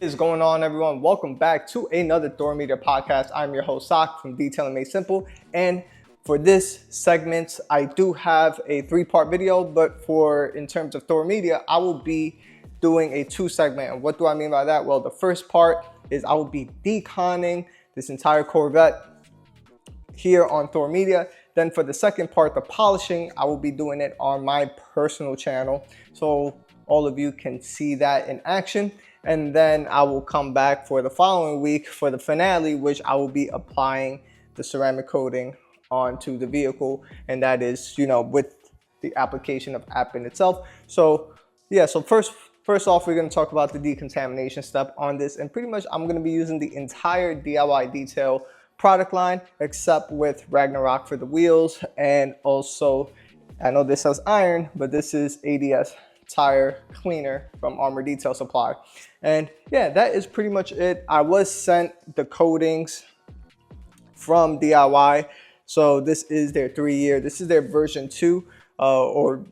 What is going on, everyone? Welcome back to another Thor Media podcast. I'm your host Sak from Detailing Made Simple, and for this segment I do have a three-part video, but in terms of Thor Media I will be doing a two-segment. And what do I mean by that? Well, the first part is I will be deconning this entire Corvette here on Thor Media. Then for the second part, the polishing, I will be doing it on my personal channel, so all of you can see that in action. And then I will come back for the following week for the finale, which I will be applying the ceramic coating onto the vehicle, and that is, with the application of app in itself. So yeah, so first off, we're going to talk about the decontamination step on this, and pretty much I'm going to be using the entire DIY detail product line except with Ragnarok for the wheels, and also I know this says iron, but this is ADS tire cleaner from Armor Detail Supply. And yeah, that is pretty much it. I was sent the coatings from DIY, so this is their 3-year, this is their version 2, or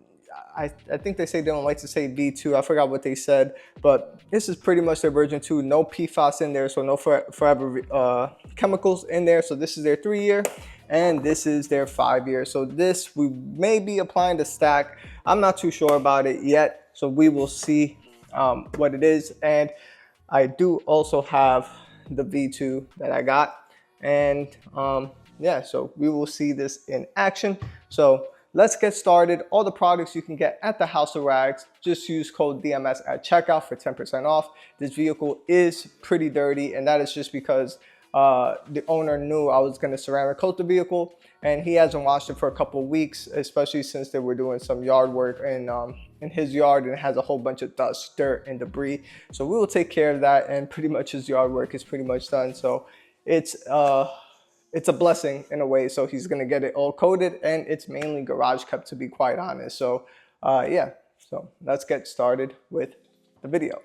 I think they say they don't like to say V2. I forgot what they said, but this is pretty much their version 2. No PFAS in there, so no forever chemicals in there. So this is their 3-year, and this is their 5-year. So this, we may be applying the stack. I'm not too sure about it yet, so we will see what it is. And I do also have the V2 that I got, and yeah, so we will see this in action. So let's get started. All the products you can get at the House of Rags. Just use code DMS at checkout for 10% off. This vehicle is pretty dirty, and that is just because the owner knew I was going to ceramic coat the vehicle, and he hasn't washed it for a couple weeks, especially since they were doing some yard work in his yard, and it has a whole bunch of dust, dirt, and debris. So we will take care of that, and pretty much his yard work is pretty much done. So it's a blessing in a way. So he's gonna get it all coated, and it's mainly garage kept, to be quite honest. So yeah, so let's get started with the video.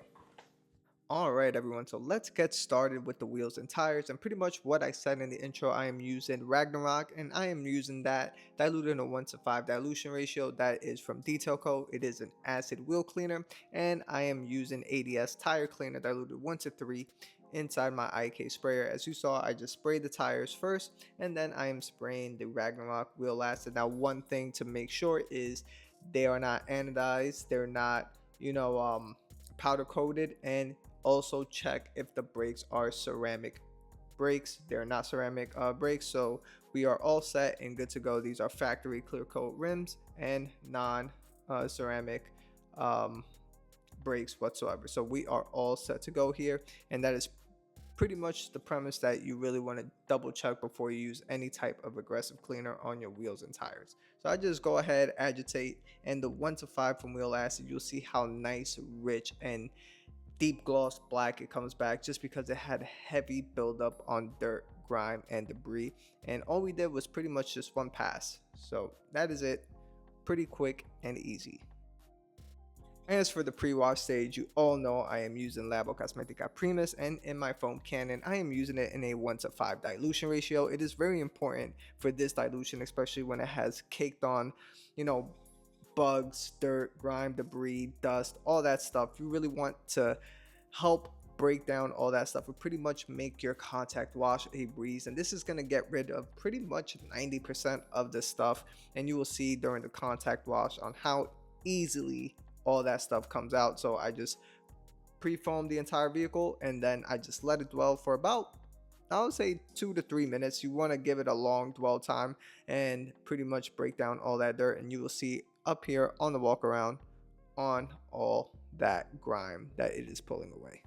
All right, everyone, so let's get started with the wheels and tires. And pretty much what I said in the intro, I am using Ragnarok, and I am using that diluted in a 1:5 dilution ratio. That is from Detail Co. It is an acid wheel cleaner, and I am using ADS tire cleaner diluted 1:3 inside my IK sprayer. As you saw, I just sprayed the tires first, and then I am spraying the Ragnarok wheel acid. Now, one thing to make sure is they are not anodized, they're not powder coated, and also check if the brakes are ceramic brakes. They're not ceramic brakes, so we are all set and good to go. These are factory clear coat rims and non ceramic brakes whatsoever, so we are all set to go here. And that is pretty much the premise, that you really want to double check before you use any type of aggressive cleaner on your wheels and tires. So I just go ahead, agitate, and the 1:5 from wheel acid, you'll see how nice, rich, and deep gloss black it comes back, just because it had heavy buildup on dirt, grime, and debris. And all we did was pretty much just one pass. So that is it. Pretty quick and easy. As for the pre-wash stage, you all know I am using Labo Cosmetica Primus, and in my foam cannon I am using it in a 1:5 dilution ratio. It is very important for this dilution, especially when it has caked on bugs, dirt, grime, debris, dust, all that stuff. You really want to help break down all that stuff. It pretty much make your contact wash a breeze, and this is going to get rid of pretty much 90% of the stuff. And you will see during the contact wash on how easily all that stuff comes out. So I just pre-foam the entire vehicle, and then I just let it dwell for about, I would say, 2 to 3 minutes. You want to give it a long dwell time and pretty much break down all that dirt, and you will see up here on the walk around on all that grime that it is pulling away.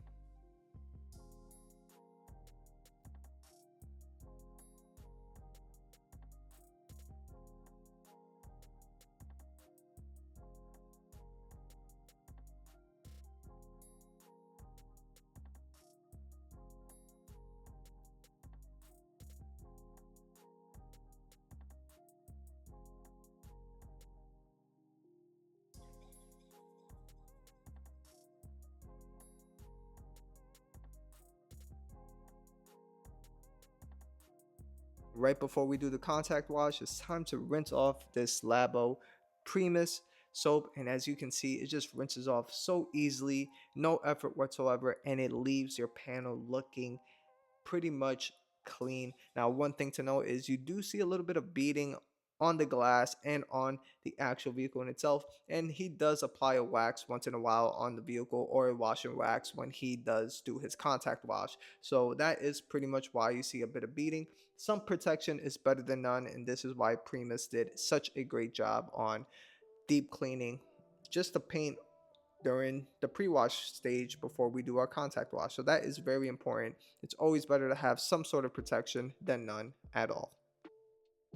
Right before we do the contact wash, it's time to rinse off this Labo Primus. soap, and as you can see, it just rinses off so easily, no effort whatsoever, and it leaves your panel looking pretty much clean. Now, one thing to note is you do see a little bit of beading on the glass and on the actual vehicle in itself, and he does apply a wax once in a while on the vehicle, or a wash and wax when he does do his contact wash. So that is pretty much why you see a bit of beading. Some protection is better than none, and this is why Primus did such a great job on deep cleaning just the paint during the pre-wash stage before we do our contact wash. So that is very important. It's always better to have some sort of protection than none at all.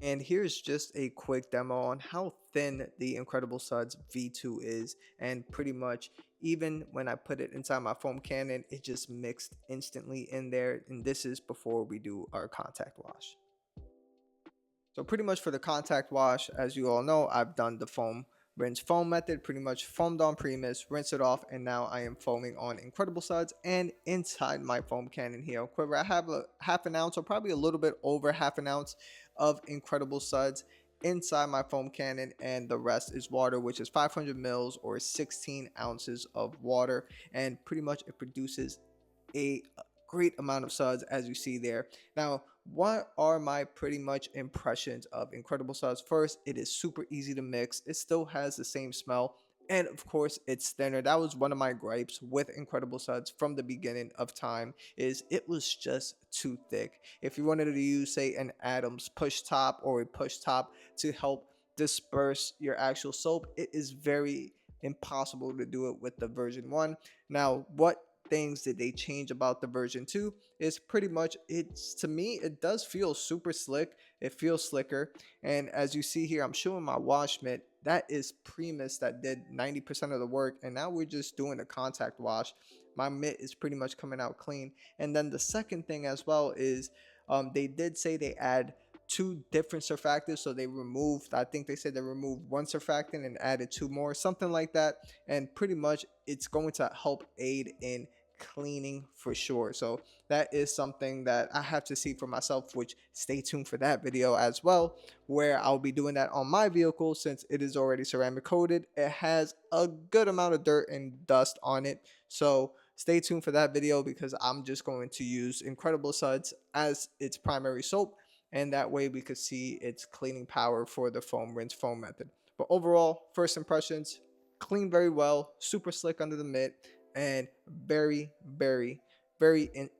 And here's just a quick demo on how thin the Incredible Suds V2 is, and pretty much even when I put it inside my foam cannon, it just mixed instantly in there, and this is before we do our contact wash. So pretty much for the contact wash, as you all know, I've done the rinse foam method, pretty much foamed on Primus, rinse it off, and now I am foaming on Incredible Suds. And inside my foam cannon here on Quiver, I have a half an ounce, or probably a little bit over half an ounce of Incredible Suds inside my foam cannon, and the rest is water, which is 500 mils or 16 ounces of water, and pretty much it produces a great amount of suds, as you see there. Now, what are my pretty much impressions of Incredible Suds? First, it is super easy to mix. It still has the same smell, and of course, it's thinner. That was one of my gripes with Incredible Suds from the beginning of time, is it was just too thick. If you wanted to use, say, an Adams push top or a push top to help disperse your actual soap, it is very impossible to do it with the version 1. Now, what things did they change about the version 2 is pretty much, it's, to me, it does feel super slick. It feels slicker, and as you see here, I'm showing my wash mitt. That is Primus that did 90% of the work, and now we're just doing a contact wash. My mitt is pretty much coming out clean. And then the second thing as well is they did say they add 2 different surfactants. So they removed, I think they said they removed 1 surfactant and added 2 more, something like that. And pretty much it's going to help aid in cleaning for sure. So that is something that I have to see for myself, which stay tuned for that video as well, where I'll be doing that on my vehicle. Since it is already ceramic coated, it has a good amount of dirt and dust on it, so stay tuned for that video, because I'm just going to use Incredible Suds as its primary soap, and that way we could see its cleaning power for the rinse foam method. But overall, first impressions, clean very well, super slick under the mitt, and very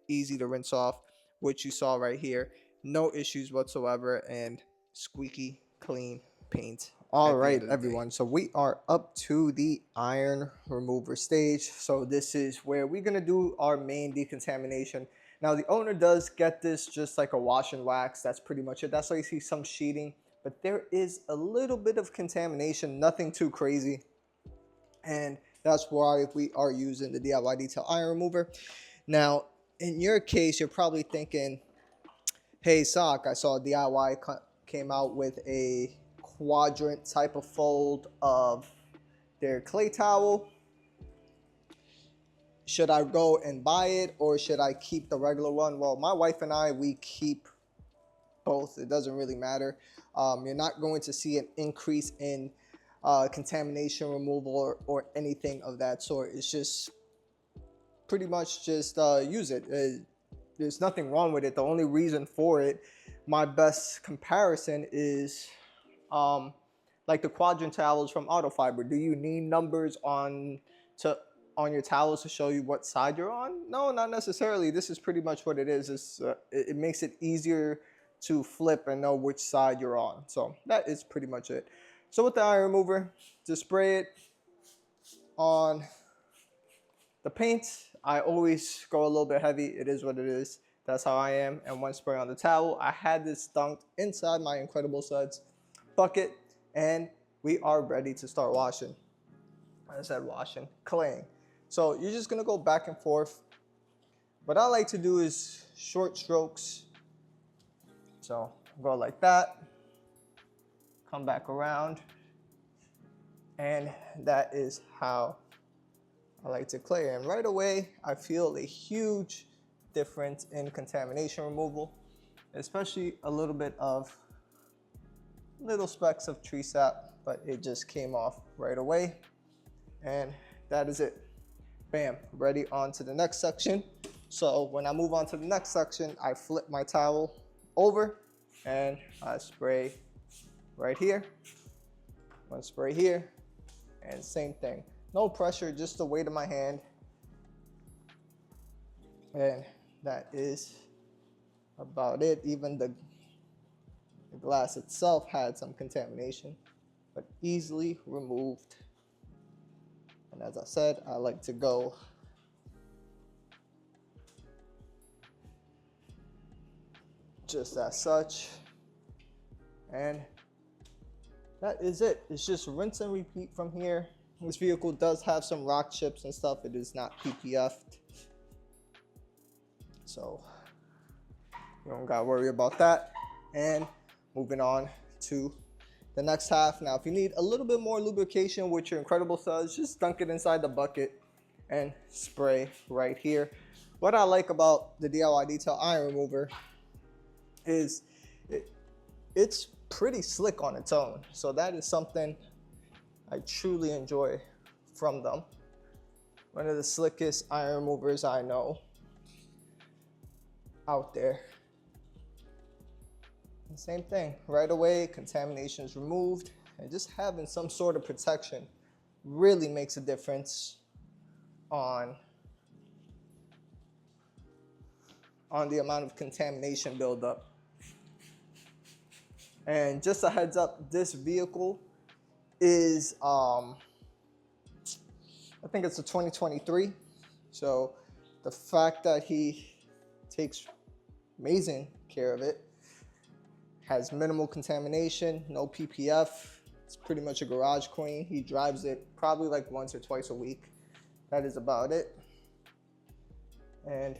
easy to rinse off, which you saw right here. No issues whatsoever, and squeaky clean paint. All right, everyone, so we are up to the iron remover stage. So this is where we're gonna do our main decontamination. Now, the owner does get this just like a wash and wax. That's pretty much it. That's why you see some sheeting, but there is a little bit of contamination, nothing too crazy, and that's why we are using the DIY detail iron remover. Now, in your case, you're probably thinking, hey, Sock, I saw DIY came out with a quadrant type of fold of their clay towel. Should I go and buy it, or should I keep the regular one? Well, my wife and I, we keep both. It doesn't really matter. You're not going to see an increase in contamination removal or anything of that sort. It's just pretty much just use it. There's nothing wrong with it. The only reason for it, my best comparison is like the quadrant towels from Auto Fiber. Do you need numbers on your towels to show you what side you're on? No, not necessarily. This is pretty much what it is. It makes it easier to flip and know which side you're on. So that is pretty much it. So with the iron remover, just spray it on the paint. I always go a little bit heavy. It is what it is. That's how I am. And one spray on the towel. I had this dunked inside my Incredible Suds bucket, and we are ready to start washing. I said washing, claying. So you're just gonna go back and forth. What I like to do is short strokes. So go like that. Come back around, and that is how I like to clay. And right away, I feel a huge difference in contamination removal, especially a little bit of little specks of tree sap but it just came off right away. And that is it. Bam, ready on to the next section. So when I move on to the next section, I flip my towel over and I spray right here. One spray here, and same thing. No pressure, just the weight of my hand. And that is about it. Even the glass itself had some contamination, but easily removed. And as I said, I like to go just as such. And that is it. It's just rinse and repeat from here. This vehicle does have some rock chips and stuff. It is not PPF'd, so you don't gotta worry about that. And moving on to the next half. Now, if you need a little bit more lubrication with your Incredible Suds, just dunk it inside the bucket and spray right here. What I like about the DIY Detail Iron Remover is it's pretty slick on its own. So that is something I truly enjoy from them. One of the slickest iron removers I know out there. And same thing, right away, contamination is removed, and just having some sort of protection really makes a difference on the amount of contamination buildup. And just a heads up, this vehicle is, I think it's a 2023. So the fact that he takes amazing care of it, has minimal contamination, no PPF. It's pretty much a garage queen. He drives it probably like once or twice a week. That is about it. And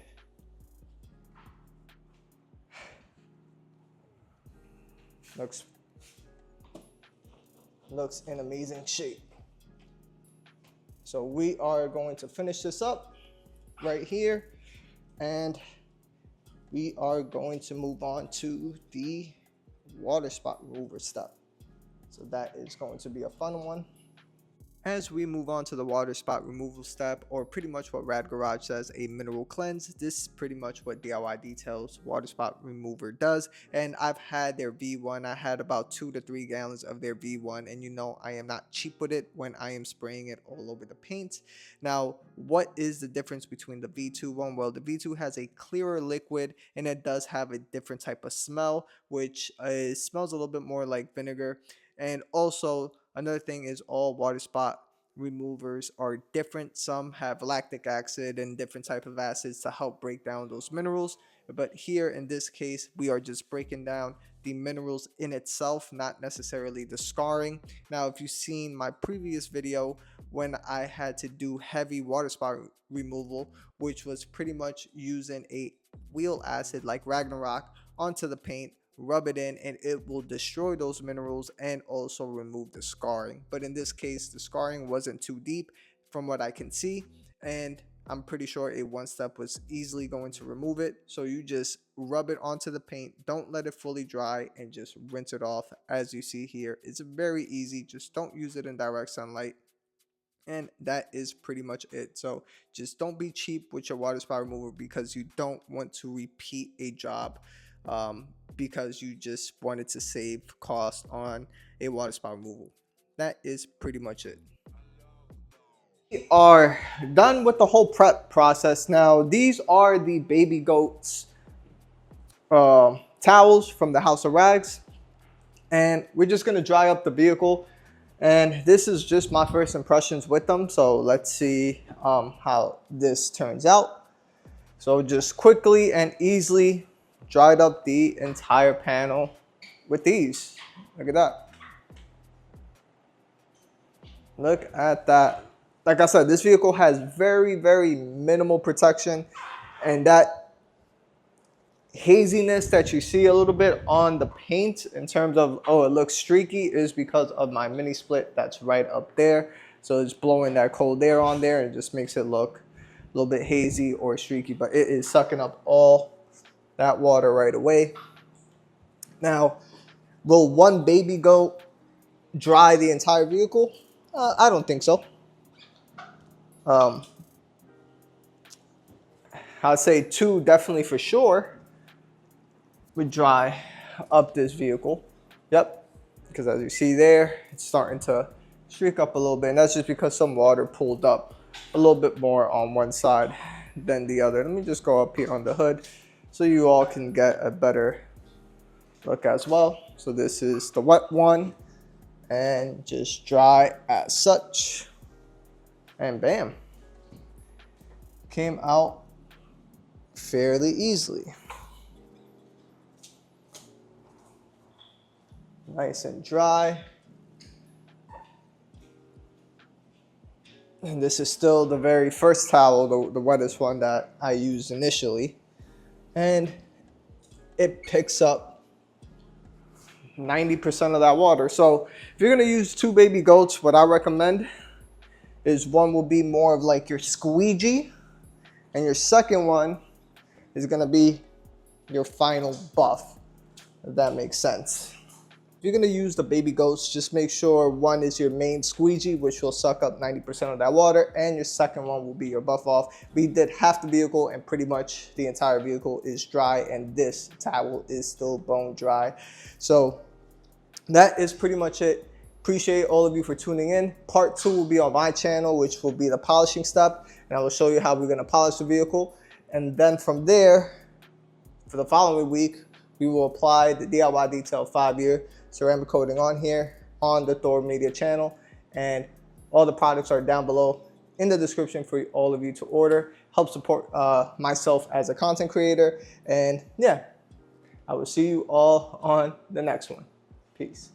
looks in amazing shape. So we are going to finish this up right here, and we are going to move on to the water spot remover step. So that is going to be a fun one. As we move on to the water spot removal step, or pretty much what Rad Garage says, a mineral cleanse, this is pretty much what DIY Details water spot remover does. And I've had their V1. I had about 2 to 3 gallons of their V1, and you know I am not cheap with it when I am spraying it all over the paint. Now, what is the difference between the V2 one? Well, the V2 has a clearer liquid, and it does have a different type of smell, which smells a little bit more like vinegar. And also, another thing is all water spot removers are different. Some have lactic acid and different type of acids to help break down those minerals. But here in this case, we are just breaking down the minerals in itself, not necessarily the scarring. Now, if you've seen my previous video when I had to do heavy water spot removal, which was pretty much using a wheel acid like Ragnarok onto the paint, rub it in, and it will destroy those minerals and also remove the scarring. But in this case, the scarring wasn't too deep from what I can see, and I'm pretty sure a one step was easily going to remove it. So you just rub it onto the paint, don't let it fully dry, and just rinse it off. As you see here, it's very easy. Just don't use it in direct sunlight, and that is pretty much it. So just don't be cheap with your water spot remover, because you don't want to repeat a job because you just wanted to save cost on a water spot removal. That is pretty much it. We are done with the whole prep process. Now, these are the baby goats towels from the House of Rags, and we're just going to dry up the vehicle. And this is just my first impressions with them, so let's see how this turns out. So just quickly and easily dried up the entire panel with these. Look at that. Look at that. Like I said, this vehicle has very, very minimal protection, and that haziness that you see a little bit on the paint in terms of, oh, it looks streaky, is because of my mini split that's right up there. So it's blowing that cold air on there and just makes it look a little bit hazy or streaky, but it is sucking up all that water right away. Now, will one baby goat dry the entire vehicle? I don't think so. I'd say 2 definitely for sure would dry up this vehicle. Yep, because as you see there, it's starting to streak up a little bit, and that's just because some water pulled up a little bit more on one side than the other. Let me just go up here on the hood so you all can get a better look as well. So this is the wet one, and just dry as such, and bam, came out fairly easily. Nice and dry. And this is still the very first towel, the wettest one that I used initially. And it picks up 90% of that water. So if you're gonna use 2 baby goats, what I recommend is one will be more of like your squeegee, and your second one is gonna be your final buff, if that makes sense. If you're gonna use the baby goats, just make sure one is your main squeegee, which will suck up 90% of that water, and your second one will be your buff off. We did half the vehicle, and pretty much the entire vehicle is dry, and this towel is still bone dry. So that is pretty much it. Appreciate all of you for tuning in. Part 2 will be on my channel, which will be the polishing step, and I will show you how we're gonna polish the vehicle. And then from there, for the following week, we will apply the DIY Detail 5-year ceramic coating on here on the Thor Media channel, and all the products are down below in the description for all of you to order. Help support myself as a content creator, and yeah, I will see you all on the next one. Peace.